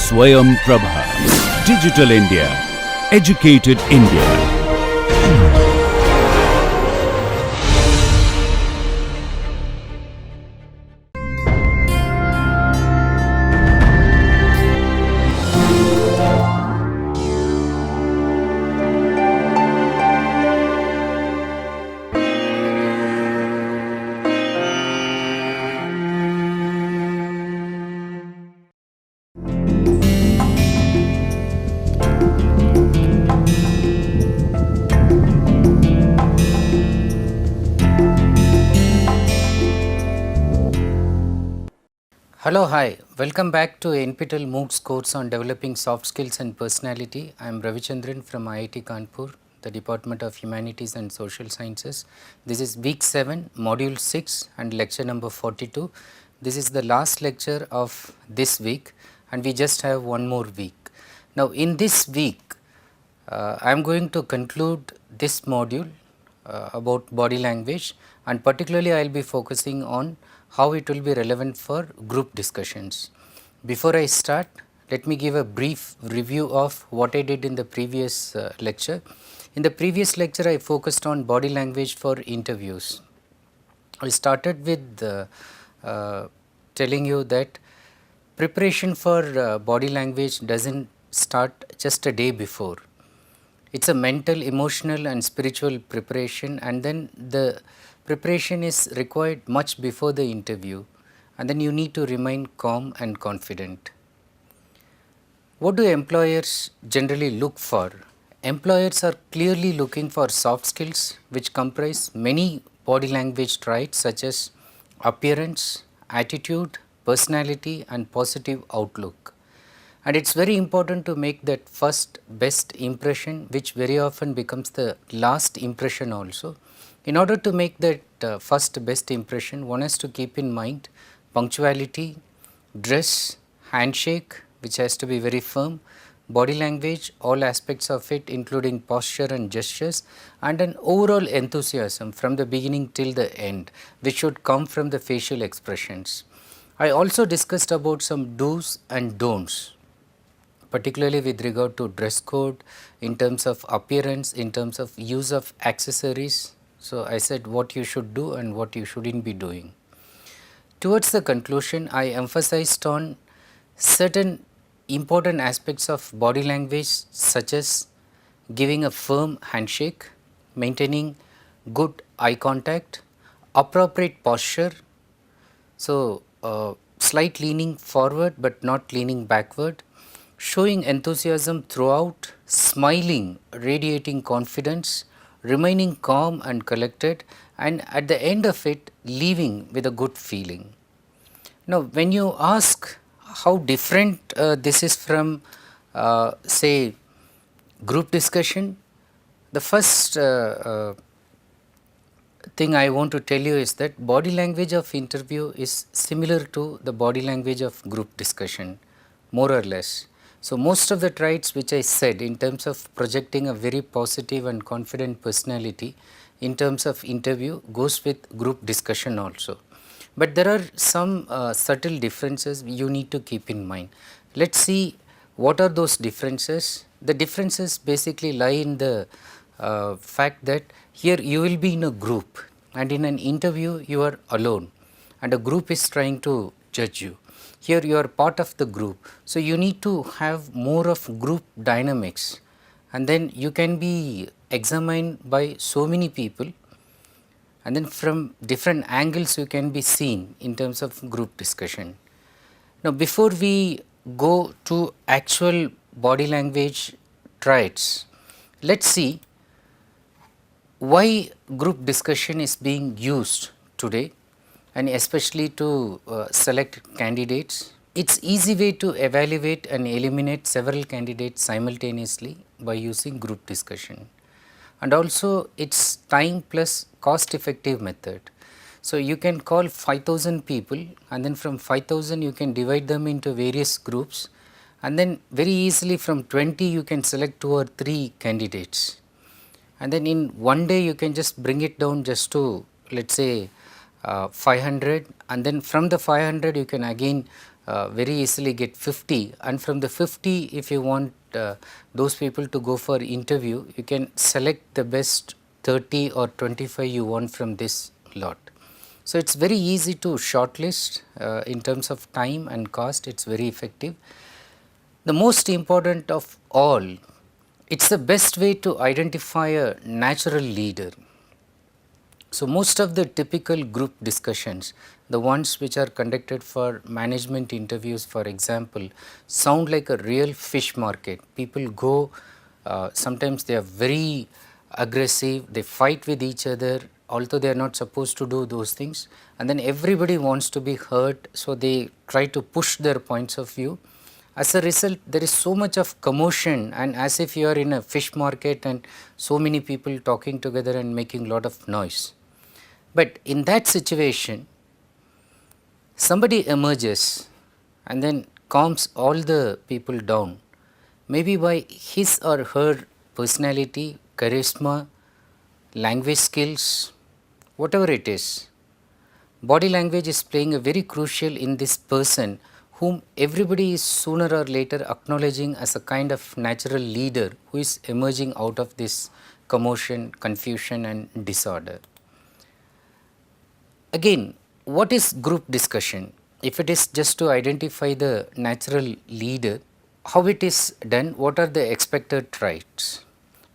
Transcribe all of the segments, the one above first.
Swayam Prabha. Digital India. Educated India. Hello, hi. Welcome back to NPTEL MOOCs course on developing soft skills and personality. I am Ravichandran from IIT Kanpur, the Department of Humanities and Social Sciences. This is week 7, module 6 and lecture number 42. This is the last lecture of this week and we just have one more week. Now in this week, I am going to conclude this module about body language, and particularly I will be focusing on how it will be relevant for group discussions. Before I start, let me give a brief review of what I did in the previous lecture. In the previous lecture, I focused on body language for interviews. I started with telling you that preparation for body language doesn't start just a day before. It's a mental, emotional and spiritual preparation, and then the preparation is required much before the interview, and then you need to remain calm and confident. What do employers generally look for? Employers are clearly looking for soft skills which comprise many body language traits such as appearance, attitude, personality and positive outlook. And it's very important to make that first best impression, which very often becomes the last impression also. In order to make that first best impression, one has to keep in mind punctuality, dress, handshake, which has to be very firm, body language, all aspects of it including posture and gestures, and an overall enthusiasm from the beginning till the end, which should come from the facial expressions. I also discussed about some do's and don'ts, particularly with regard to dress code, in terms of appearance, in terms of use of accessories. So I said what you should do and what you shouldn't be doing. Towards the conclusion, I emphasized on certain important aspects of body language such as giving a firm handshake, maintaining good eye contact, appropriate posture, so slight leaning forward but not leaning backward, showing enthusiasm throughout, smiling, radiating confidence, remaining calm and collected, and at the end of it leaving with a good feeling. Now when you ask how different this is from say group discussion, the first thing I want to tell you is that body language of interview is similar to the body language of group discussion, more or less. So most of the traits which I said in terms of projecting a very positive and confident personality in terms of interview goes with group discussion also. But there are some subtle differences you need to keep in mind. Let's see what are those differences. The differences basically lie in the fact that here you will be in a group, and in an interview you are alone and a group is trying to judge you. Here you are part of the group, so you need to have more of group dynamics, and then you can be examined by so many people, and then from different angles you can be seen in terms of group discussion. Now before we go to actual body language traits, let's see why group discussion is being used today, and especially to select candidates. It's easy way to evaluate and eliminate several candidates simultaneously by using group discussion, and also it's time plus cost effective method. So you can call 5,000 people, and then from 5,000 you can divide them into various groups, and then very easily from 20 you can select 2 or 3 candidates, and then in one day you can just bring it down just to, let's say, 500, and then from the 500 you can again very easily get 50, and from the 50 if you want those people to go for interview, you can select the best 30 or 25 you want from this lot. So, it is very easy to shortlist in terms of time and cost, it is very effective. The most important of all, it is the best way to identify a natural leader. So, most of the typical group discussions, the ones which are conducted for management interviews for example, sound like a real fish market. People go, sometimes they are very aggressive, they fight with each other although they are not supposed to do those things, and then everybody wants to be heard, so they try to push their points of view. As a result, there is so much of commotion, and as if you are in a fish market and so many people talking together and making a lot of noise. But in that situation, somebody emerges and then calms all the people down, maybe by his or her personality, charisma, language skills, whatever it is. Body language is playing a very crucial in this person whom everybody is sooner or later acknowledging as a kind of natural leader who is emerging out of this commotion, confusion and disorder. Again, what is group discussion? If it is just to identify the natural leader, how it is done, what are the expected traits?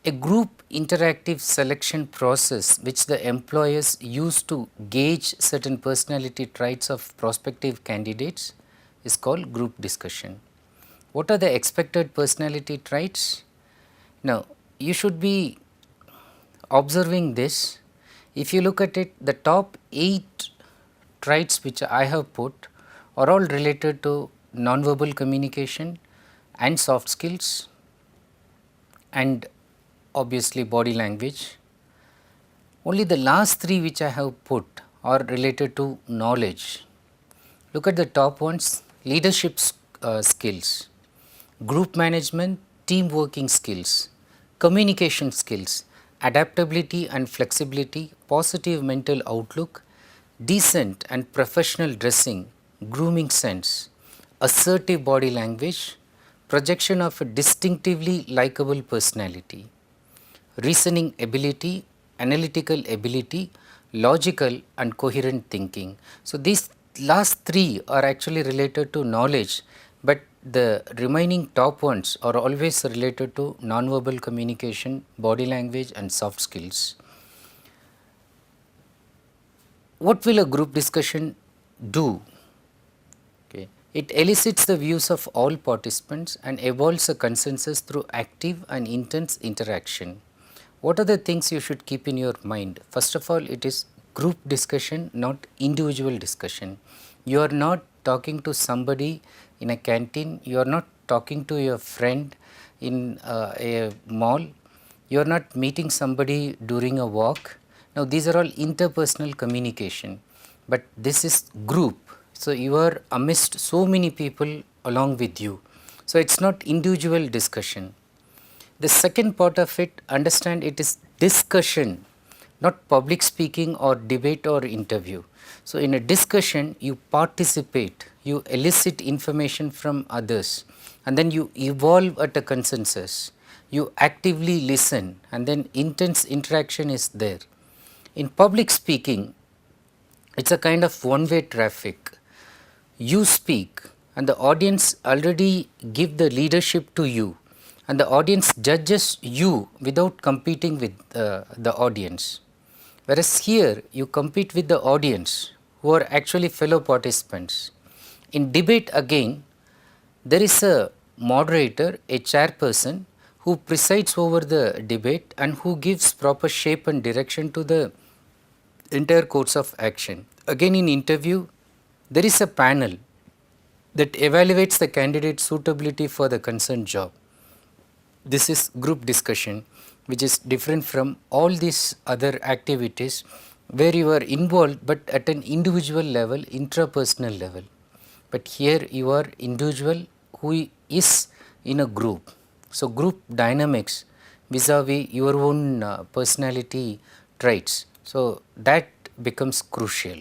A group interactive selection process which the employers use to gauge certain personality traits of prospective candidates is called group discussion. What are the expected personality traits? Now, you should be observing this. If you look at it, the top 8 traits which I have put are all related to nonverbal communication and soft skills and obviously body language. Only the last 3 which I have put are related to knowledge. Look at the top ones: leadership skills, group management, team working skills, communication skills, adaptability and flexibility, positive mental outlook, decent and professional dressing, grooming sense, assertive body language, projection of a distinctively likable personality, reasoning ability, analytical ability, logical and coherent thinking. So, these last 3 are actually related to knowledge, but the remaining top ones are always related to nonverbal communication, body language and soft skills. What will a group discussion do? Okay. It elicits the views of all participants and evolves a consensus through active and intense interaction. What are the things you should keep in your mind? First of all, it is group discussion, not individual discussion. You are not talking to somebody in a canteen, you are not talking to your friend in a mall, you are not meeting somebody during a walk. Now, these are all interpersonal communication, but this is group. So, you are amidst so many people along with you. So, it is not individual discussion. The second part of it, understand it is discussion, not public speaking or debate or interview. So, in a discussion you participate, you elicit information from others and then you evolve at a consensus, you actively listen and then intense interaction is there. In public speaking, it is a kind of one-way traffic. You speak and the audience already give the leadership to you, and the audience judges you without competing with the audience. Whereas here you compete with the audience who are actually fellow participants. In debate again, there is a moderator, a chairperson who presides over the debate and who gives proper shape and direction to the entire course of action. Again in interview, there is a panel that evaluates the candidate's suitability for the concerned job. This is group discussion, which is different from all these other activities where you are involved but at an individual level, intrapersonal level. But here you are individual who is in a group. So, group dynamics vis-a-vis your own personality traits. So, that becomes crucial.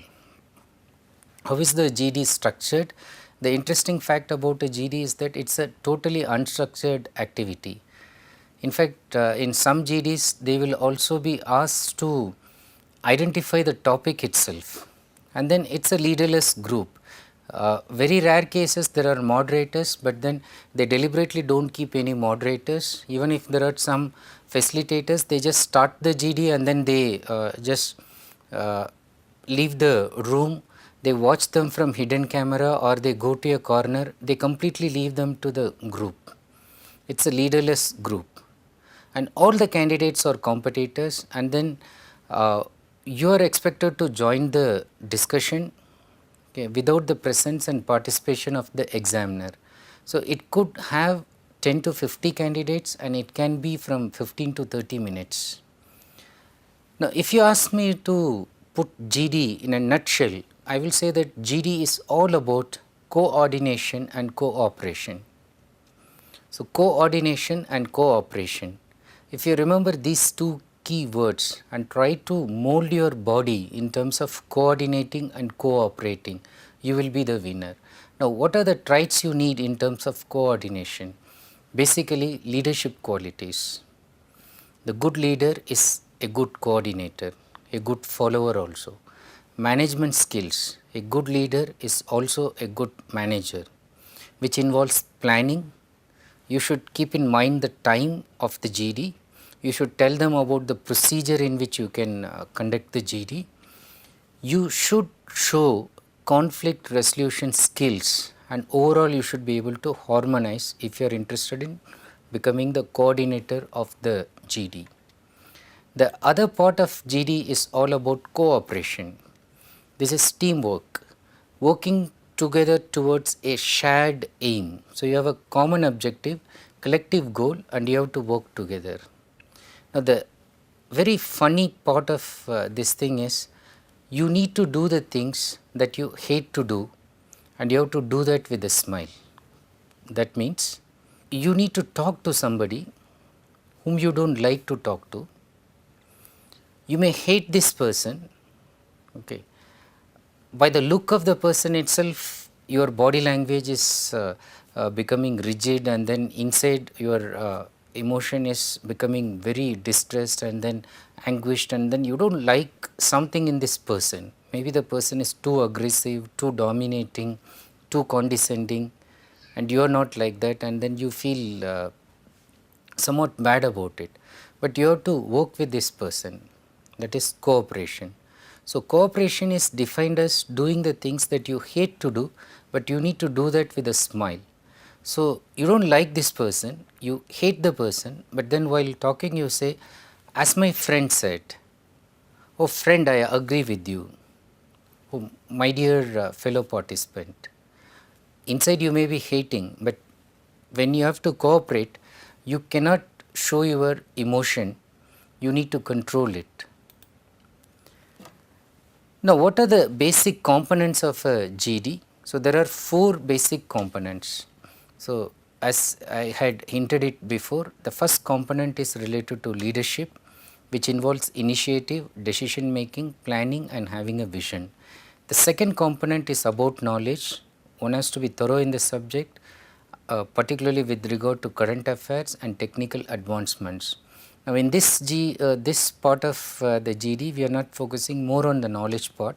How is the GD structured? The interesting fact about a GD is that it's a totally unstructured activity. In fact, in some GDs, they will also be asked to identify the topic itself, and then it's a leaderless group. Very rare cases there are moderators, but then they deliberately don't keep any moderators. Even if there are some facilitators, they just start the GD and then they just leave the room. They watch them from hidden camera, or they go to a corner. They completely leave them to the group. It's a leaderless group, and all the candidates are competitors, and then you are expected to join the discussion, okay, without the presence and participation of the examiner. So, it could have 10 to 50 candidates, and it can be from 15 to 30 minutes. Now, if you ask me to put GD in a nutshell, I will say that GD is all about coordination and cooperation. So, coordination and cooperation. If you remember these two key words and try to mold your body in terms of coordinating and cooperating, you will be the winner. Now, what are the traits you need in terms of coordination? Basically, leadership qualities. The good leader is a good coordinator, a good follower also. Management skills. A good leader is also a good manager, which involves planning. You should keep in mind the time of the GD. You should tell them about the procedure in which you can conduct the GD. You should show conflict resolution skills, and overall you should be able to harmonize if you are interested in becoming the coordinator of the GD. The other part of GD is all about cooperation. This is teamwork, working together towards a shared aim. So, you have a common objective, collective goal, and you have to work together. Now, the very funny part of this thing is you need to do the things that you hate to do, and you have to do that with a smile. That means you need to talk to somebody whom you don't like to talk to. You may hate this person, okay. By the look of the person itself, your body language is becoming rigid, and then inside your emotion is becoming very distressed and then anguished, and then you don't like something in this person. Maybe the person is too aggressive, too dominating, too condescending, and you are not like that, and then you feel somewhat bad about it. But you have to work with this person, that is cooperation. So, cooperation is defined as doing the things that you hate to do, but you need to do that with a smile. So, you don't like this person, you hate the person, but then while talking you say, as my friend said, oh friend, I agree with you, oh my dear fellow participant. Inside you may be hating, but when you have to cooperate, you cannot show your emotion, you need to control it. Now, what are the basic components of a GD? So, there are 4 basic components. So, as I had hinted it before, the first component is related to leadership, which involves initiative, decision making, planning, and having a vision. The second component is about knowledge. One has to be thorough in the subject, particularly with regard to current affairs and technical advancements. Now, in this part of the GD, we are not focusing more on the knowledge part,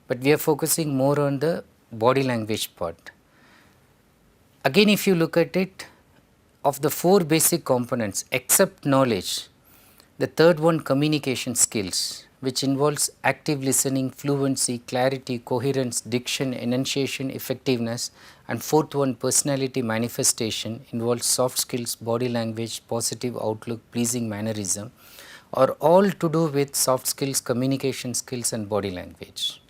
but we are focusing more on the body language part. Again, if you look at it, of the 4 basic components, except knowledge, the third one, communication skills, which involves active listening, fluency, clarity, coherence, diction, enunciation, effectiveness, and fourth one, personality manifestation, involves soft skills, body language, positive outlook, pleasing mannerism, are all to do with soft skills, communication skills, and body language.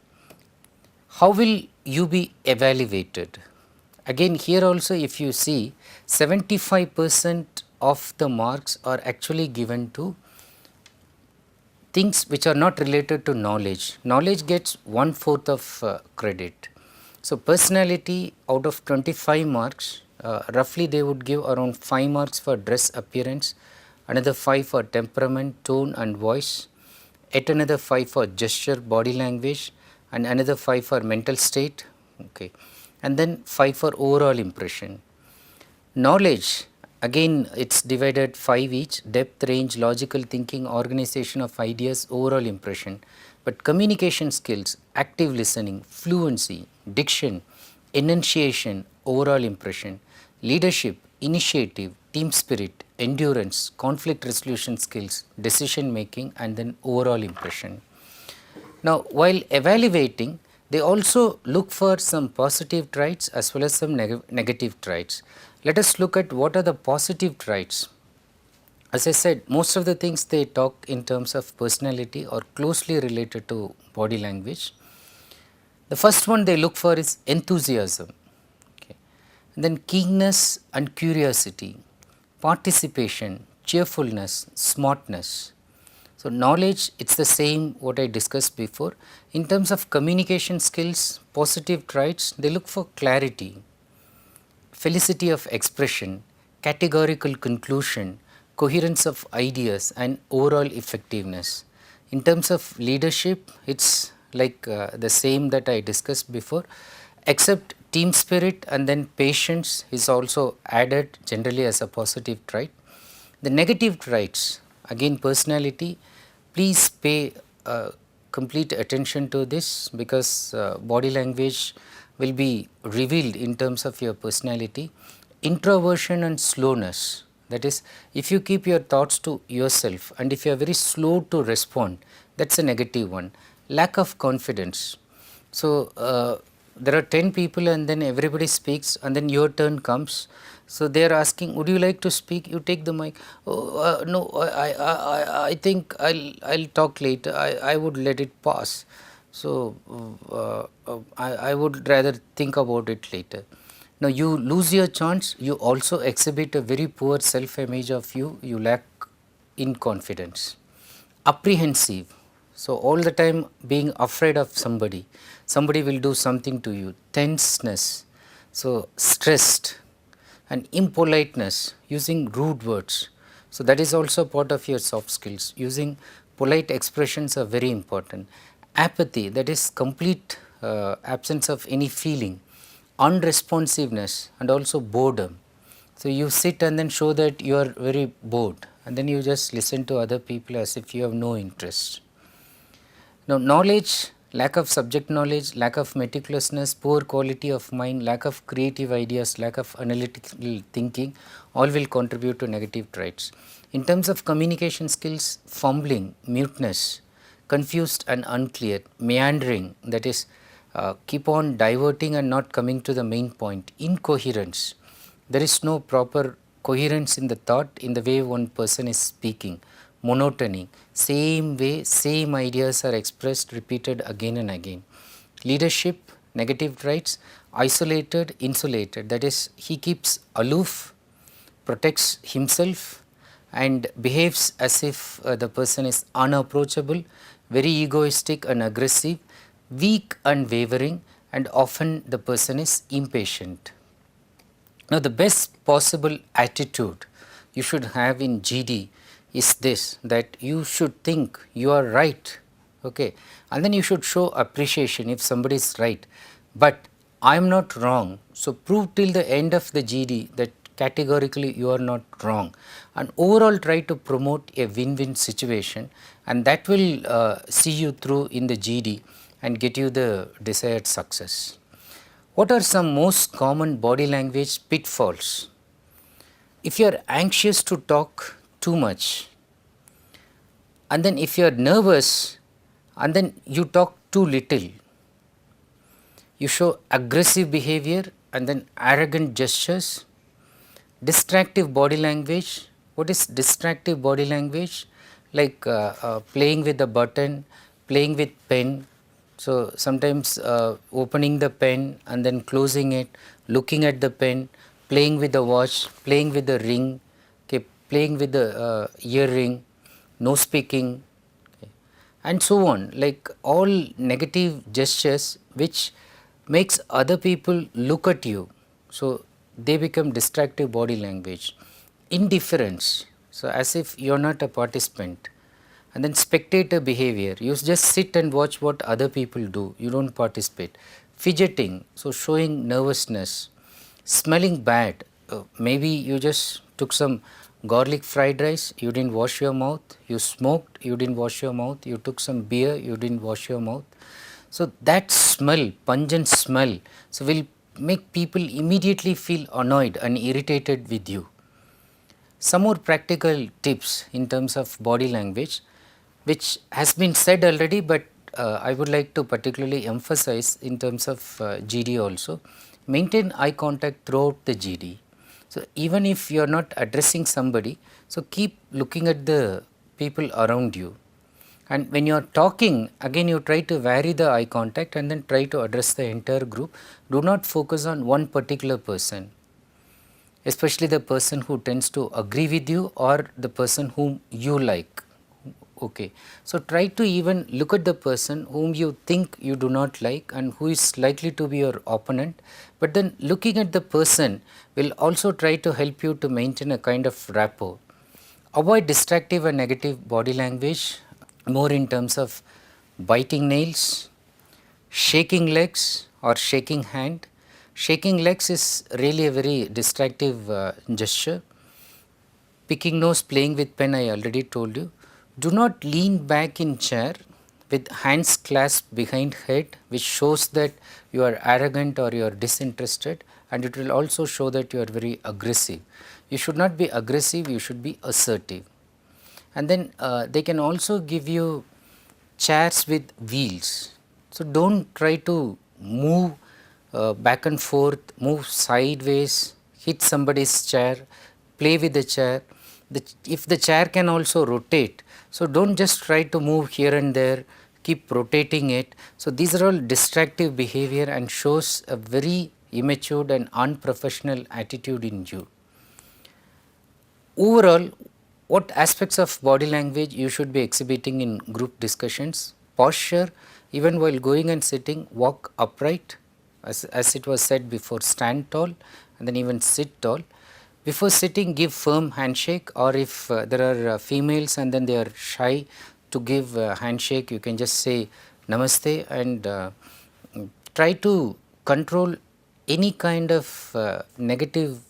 How will you be evaluated? Again, here also if you see, 75% of the marks are actually given to things which are not related to knowledge. Knowledge gets 1/4 of credit. So, personality, out of 25 marks, roughly they would give around 5 marks for dress appearance, another 5 for temperament, tone and voice, yet another 5 for gesture, body language, and another 5 for mental state, okay, and then 5 for overall impression. Knowledge, again it's divided 5 each: depth, range, logical thinking, organization of ideas, overall impression. But communication skills, active listening, fluency, diction, enunciation, overall impression. Leadership, initiative, team spirit, endurance, conflict resolution skills, decision making, and then overall impression. Now, while evaluating, they also look for some positive traits as well as some negative traits. Let us look at what are the positive traits. As I said, most of the things they talk in terms of personality or closely related to body language. The first one they look for is enthusiasm, okay. And then keenness and curiosity, participation, cheerfulness, smartness. So, knowledge, it's the same what I discussed before. In terms of communication skills, positive traits, they look for clarity, felicity of expression, categorical conclusion, coherence of ideas, and overall effectiveness. In terms of leadership, it's like the same that I discussed before, except team spirit and then patience is also added generally as a positive trait. The negative traits, again personality, please pay complete attention to this, because body language will be revealed in terms of your personality. Introversion and slowness, that is, if you keep your thoughts to yourself and if you are very slow to respond, that is a negative one. Lack of confidence. So, there are 10 people and then everybody speaks and then your turn comes. So, they are asking, would you like to speak? You take the mic. Oh, no, I think I'll talk later. I would let it pass. So, I would rather think about it later. Now, you lose your chance. You also exhibit a very poor self-image of you. You lack in confidence. Apprehensive. So, all the time being afraid of somebody. Somebody will do something to you. Tenseness. So, stressed. And impoliteness, using rude words. So, that is also part of your soft skills. Using polite expressions are very important. Apathy, that is complete absence of any feeling. Unresponsiveness and also boredom. So, you sit and then show that you are very bored and then you just listen to other people as if you have no interest. Now, knowledge, lack of subject knowledge, lack of meticulousness, poor quality of mind, lack of creative ideas, lack of analytical thinking, all will contribute to negative traits. In terms of communication skills, fumbling, muteness, confused and unclear, meandering, that is, keep on diverting and not coming to the main point, incoherence. There is no proper coherence in the thought in the way one person is speaking. Monotony, same way, same ideas are expressed, repeated again and again. Leadership, negative traits, isolated, insulated, that is, he keeps aloof, protects himself and behaves as if the person is unapproachable, very egoistic and aggressive, weak and wavering, and often the person is impatient. Now, the best possible attitude you should have in GD is this, that you should think you are right, okay, and then you should show appreciation if somebody is right, but I am not wrong. So, prove till the end of the GD that categorically you are not wrong, and overall try to promote a win-win situation, and that will see you through in the GD and get you the desired success. What are some most common body language pitfalls? If you are anxious to talk too much, and then if you are nervous and then you talk too little, you show aggressive behavior and then arrogant gestures, distractive body language. What is distractive body language? Like playing with the button, playing with pen. So, sometimes opening the pen and then closing it, looking at the pen, playing with the watch, playing with the ring, okay, playing with the earring, no speaking, okay, and so on, like all negative gestures which makes other people look at you. So, they become distractive body language. Indifference, so as if you are not a participant, And then spectator behavior, you just sit and watch what other people do, you don't participate. Fidgeting, so showing nervousness. Smelling bad, maybe you just took some garlic fried rice, you didn't wash your mouth, you smoked, you didn't wash your mouth, you took some beer, you didn't wash your mouth. So that smell, pungent smell, so will make people immediately feel annoyed and irritated with you. Some more practical tips in terms of body language, which has been said already, but I would like to particularly emphasize in terms of GD also. Maintain eye contact throughout the GD. So even if you are not addressing somebody, so keep looking at the people around you. And when you are talking, again you try to vary the eye contact and then try to address the entire group. Do not focus on one particular person, especially the person who tends to agree with you or the person whom you like. Okay. So try to even look at the person whom you think you do not like and who is likely to be your opponent, but then looking at the person will also try to help you to maintain a kind of rapport. Avoid distractive and negative body language, more in terms of biting nails, shaking legs or shaking hand. Shaking legs is really a very distractive gesture. Picking nose, playing with pen, I already told you. Do not lean back in chair with hands clasped behind head, which shows that you are arrogant or you are disinterested, and it will also show that you are very aggressive. You should not be aggressive, you should be assertive. And then they can also give you chairs with wheels. So don't try to move back and forth, move sideways, hit somebody's chair, play with the chair. If the chair can also rotate, so don't just try to move here and there, keep rotating it. So these are all distractive behavior and shows a very immature and unprofessional attitude in you. Overall, what aspects of body language you should be exhibiting in group discussions? Posture, even while going and sitting, walk upright, as it was said before, stand tall and then even sit tall. Before sitting, give firm handshake, or if there are females and then they are shy to give handshake, you can just say namaste and try to control any kind of negative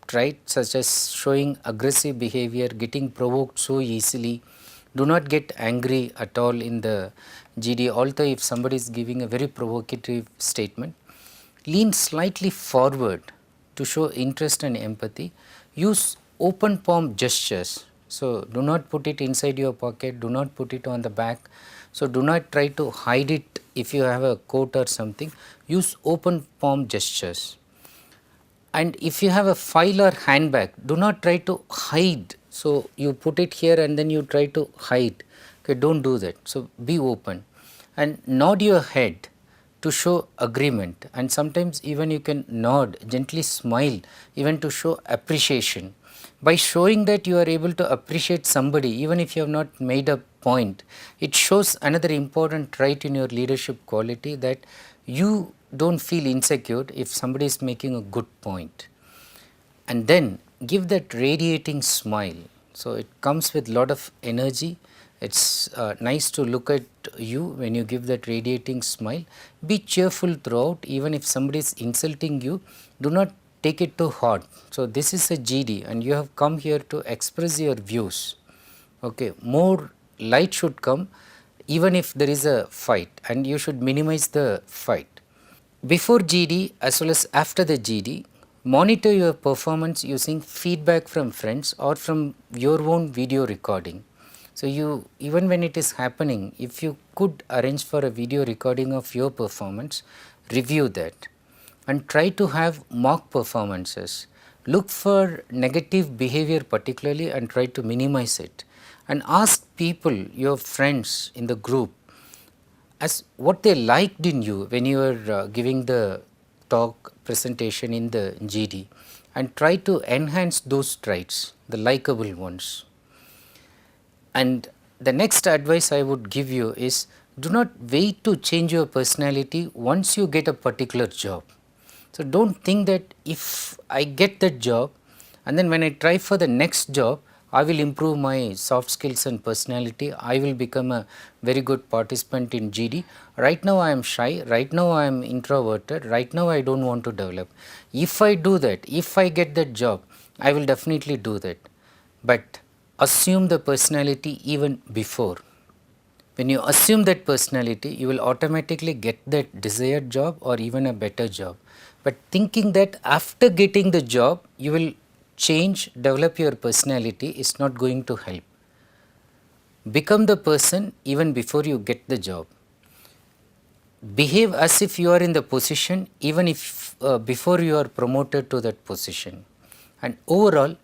traits such as showing aggressive behavior, getting provoked so easily. Do not get angry at all in the GD, although if somebody is giving a very provocative statement. Lean slightly forward to show interest and empathy. Use open palm gestures. So do not put it inside your pocket, do not put it on the back. So do not try to hide it if you have a coat or something. Use open palm gestures. And if you have a file or handbag, do not try to hide. So you put it here and then you try to hide. Okay, don't do that. So be open and nod your head to show agreement, and sometimes even you can nod, gently smile, even to show appreciation. By showing that you are able to appreciate somebody, even if you have not made a point, it shows another important trait in your leadership quality, that you don't feel insecure if somebody is making a good point. And then give that radiating smile. So it comes with lot of energy. It's nice to look at you when you give that radiating smile. Be cheerful throughout, even if somebody is insulting you, do not take it too hard. So this is a GD and you have come here to express your views. Okay, more light should come even if there is a fight, and you should minimize the fight. Before GD as well as after the GD, monitor your performance using feedback from friends or from your own video recording. So you, even when it is happening, if you could arrange for a video recording of your performance, review that and try to have mock performances. Look for negative behavior particularly and try to minimize it, and ask people, your friends in the group, as what they liked in you when you were giving the talk presentation in the GD, and try to enhance those traits, the likable ones. And the next advice I would give you is, do not wait to change your personality once you get a particular job. So don't think that if I get that job and then when I try for the next job, I will improve my soft skills and personality, I will become a very good participant in GD. Right now I am shy, right now I am introverted, right now I don't want to develop. If I do that, if I get that job, I will definitely do that. But assume the personality even before. When you assume that personality, you will automatically get that desired job or even a better job. But thinking that after getting the job, you will change, develop your personality is not going to help. Become the person even before you get the job. Behave as if you are in the position even if before you are promoted to that position. And overall,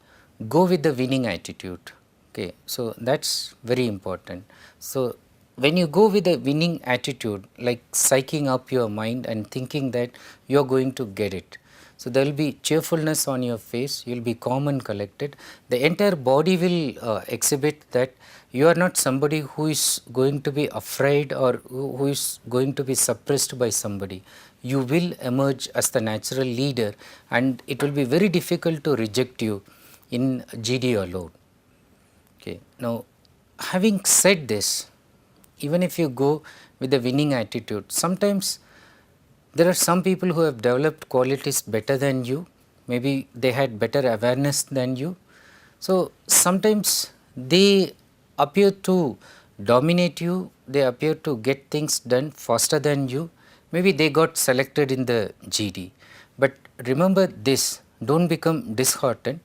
go with the winning attitude. Okay, so that's very important. So when you go with a winning attitude, like psyching up your mind and thinking that you are going to get it, so there will be cheerfulness on your face, you will be calm and collected. The entire body will exhibit that you are not somebody who is going to be afraid or who is going to be suppressed by somebody. You will emerge as the natural leader, and it will be very difficult to reject you in GD alone. Okay. Now, having said this, even if you go with a winning attitude, sometimes there are some people who have developed qualities better than you, maybe they had better awareness than you. So, sometimes they appear to dominate you, they appear to get things done faster than you, maybe they got selected in the GD. But remember this, don't become disheartened.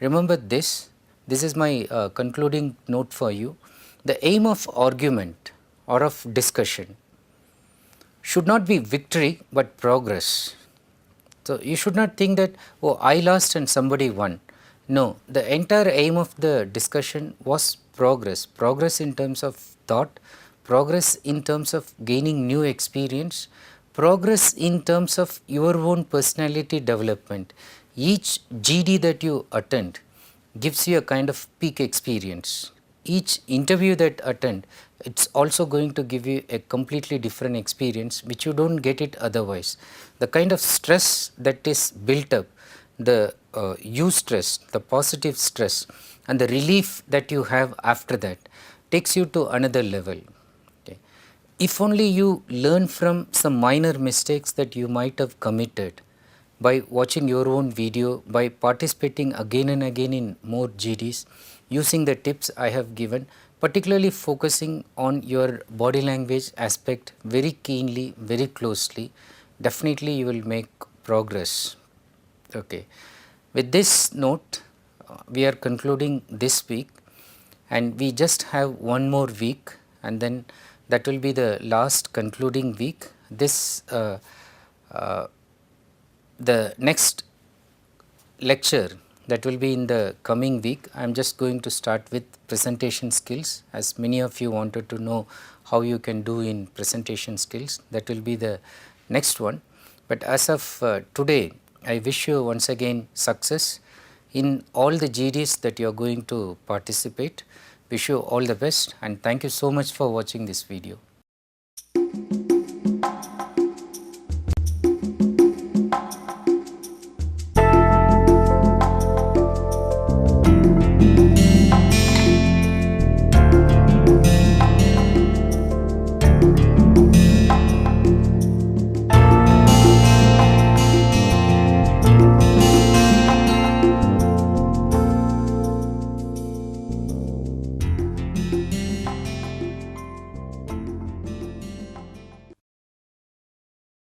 Remember this, this is my concluding note for you. The aim of argument or of discussion should not be victory but progress. So, you should not think that, oh, I lost and somebody won. No, the entire aim of the discussion was progress, progress in terms of thought, progress in terms of gaining new experience, progress in terms of your own personality development. Each GD that you attend gives you a kind of peak experience. Each interview that attend, it's also going to give you a completely different experience which you don't get it otherwise. The kind of stress that is built up, the eustress, the positive stress, and the relief that you have after that takes you to another level. Okay. If only you learn from some minor mistakes that you might have committed by watching your own video, by participating again and again in more GDs, using the tips I have given, particularly focusing on your body language aspect very keenly, very closely, definitely you will make progress. Okay. With this note, we are concluding this week, and we just have one more week, and then that will be the last concluding week. This the next lecture that will be in the coming week, I am just going to start with presentation skills, as many of you wanted to know how you can do in presentation skills. That will be the next one. But as of today, I wish you once again success in all the GDs that you are going to participate. Wish you all the best, and thank you so much for watching this video.